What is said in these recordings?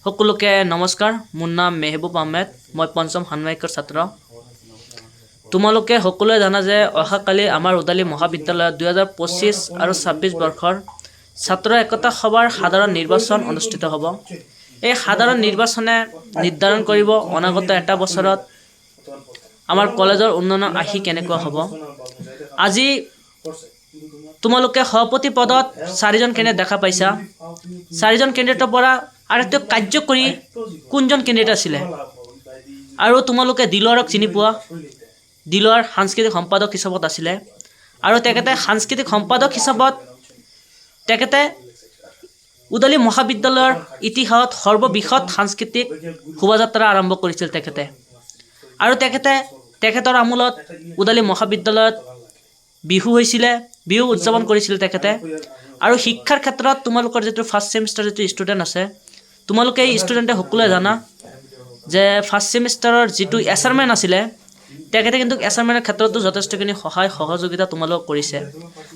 সকলোকে নমস্কাৰ। মোৰ নাম মেহবুব আহমেদ। মই পঞ্চম ষাণ্মাসিকৰ ছাত্ৰ। তোমালোকে সকলোৱে জানা যে অহাকালি আমাৰ উদালি মহাবিদ্যালয়ত 2025 আৰু 26 বৰ্ষৰ ছাত্ৰ একতা সভাৰ সাধাৰণ নিৰ্বাচন অনুষ্ঠিত হ'ব। এই সাধাৰণ নিৰ্বাচনে নিৰ্ধাৰণ কৰিব অনাগত এটা বছৰত আমাৰ কলেজৰ উন্নয়নৰ আৰ্হি কেনেকুৱা হ'ব। আজি তোমালোকে সভাপতি পদত 4জন কেণ্ডিডেট দেখা পাইছা। 4জন কেণ্ডিডেটৰ পৰা আটাইতকৈ কাৰ্যকৰী কোনজন কেণ্ডিডেট আছিলে? আৰু তোমালোকে দিলৱাৰক চিনি পোৱা? দিলৱাৰ সাংস্কৃতিক সম্পাদক হিচাপত আছিলে আৰু তেখেতে সাংস্কৃতিক সম্পাদক হিচাপত তেখেতে উদালি মহাবিদ্যালয়ৰ ইতিহাসত সৰ্ববৃহৎ সাংস্কৃতিক শোভাযাত্ৰা আৰম্ভ কৰিছিল তেখেতে। আৰু তেখেতৰ আমোলত উদালি মহাবিদ্যালয়ত বিহু হৈছিলে, বিহু উদযাপন কৰিছিল তেখেতে। আৰু শিক্ষাৰ ক্ষেত্ৰত তোমালোকৰ যিটো ফাৰ্ষ্ট ছেমিষ্টাৰ যিটো ষ্টুডেণ্ট আছে, তোমালোকে এই ষ্টুডেণ্টে সকলোৱে জানা যে ফাৰ্ষ্ট ছেমিষ্টাৰৰ যিটো এছাইনমেণ্ট আছিলে, তেখেতে কিন্তু এছাইনমেণ্টৰ ক্ষেত্ৰতো যথেষ্টখিনি সহায় সহযোগিতা তোমালোকক কৰিছে।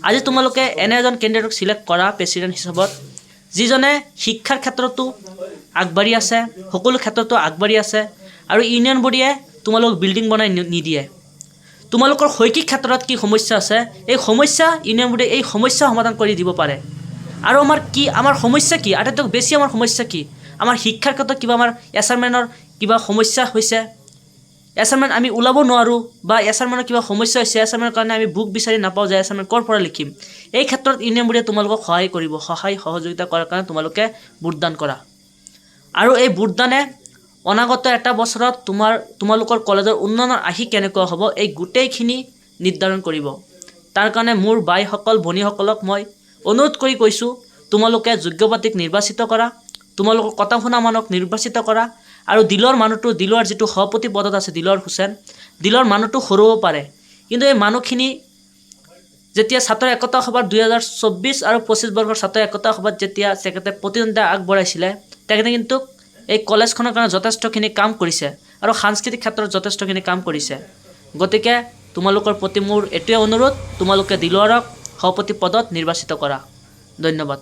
আজি তোমালোকে এনে এজন কেণ্ডিডেটক ছিলেক্ট কৰা প্ৰেচিডেণ্ট হিচাপত, যিজনে শিক্ষাৰ ক্ষেত্ৰতো আগবাঢ়ি আছে, সকলো ক্ষেত্ৰতো আগবাঢ়ি আছে। আৰু ইউনিয়ন বডিয়ে তোমালোকক বিল্ডিং বনাই নিদিয়ে। তোমালোকৰ শৈক্ষিক ক্ষেত্ৰত কি সমস্যা আছে, এই সমস্যা ইউনিয়ন বডিয়ে এই সমস্যা সমাধান কৰি দিব পাৰে। আৰু আমাৰ সমস্যা কি, আটাইতকৈ বেছি আমাৰ সমস্যা কি? আমাৰ শিক্ষাৰ ক্ষেত্ৰত কিবা আমাৰ এছাইনমেণ্টৰ কিবা সমস্যা হৈছে, এছাইনমেণ্ট আমি ওলাব নোৱাৰোঁ, বা এছাইনমেণ্টৰ কিবা সমস্যা হৈছে, এছাইনমেণ্টৰ কাৰণে আমি বুক বিচাৰি নাপাওঁ যে এছাইনমেণ্ট ক'ৰ পৰা লিখিম। এই ক্ষেত্ৰত ইউনিয়ন বডিয়ে তোমালোকক সহায় কৰিব। সহায় সহযোগিতা কৰাৰ কাৰণে তোমালোকে ভোটদান কৰা। আৰু এই ভোটদানে অনাগত এটা বছৰত তোমালোকৰ কলেজৰ উন্নয়নৰ আৰ্হি কেনেকুৱা হ'ব, এই গোটেইখিনি নিৰ্ধাৰণ কৰিব। তাৰ কাৰণে মোৰ বাইসকল ভনীসকলক মই অনুৰোধ কৰি কৈছোঁ, তোমালোকে যোগ্য প্ৰাৰ্থীক নিৰ্বাচিত কৰা, তোমালোকৰ কথা শুনা মানুহক নিৰ্বাচিত কৰা। আৰু দিলৰ যিটো সভাপতি পদত আছে দিলৱাৰ হুছেইন, দিলৰ মানুহটো সৰু হ'ব পাৰে, কিন্তু এই মানুহখিনি যেতিয়া ছাত্ৰ একতা সভাৰ 2024 আৰু 25 বৰ্ষৰ ছাত্ৰ একতা সভাত যেতিয়া তেখেতে প্ৰতিদ্বন্দ্বিতা আগবঢ়াইছিলে, তেখেতে কিন্তু এই কলেজখনৰ কাৰণে যথেষ্টখিনি কাম কৰিছে আৰু সাংস্কৃতিক ক্ষেত্ৰত যথেষ্টখিনি কাম কৰিছে। গতিকে তোমালোকৰ প্ৰতি মোৰ এইটোৱে অনুৰোধ, তোমালোকে দিলৱাৰক সভাপতি পদত নিৰ্বাচিত কৰা। ধন্যবাদ।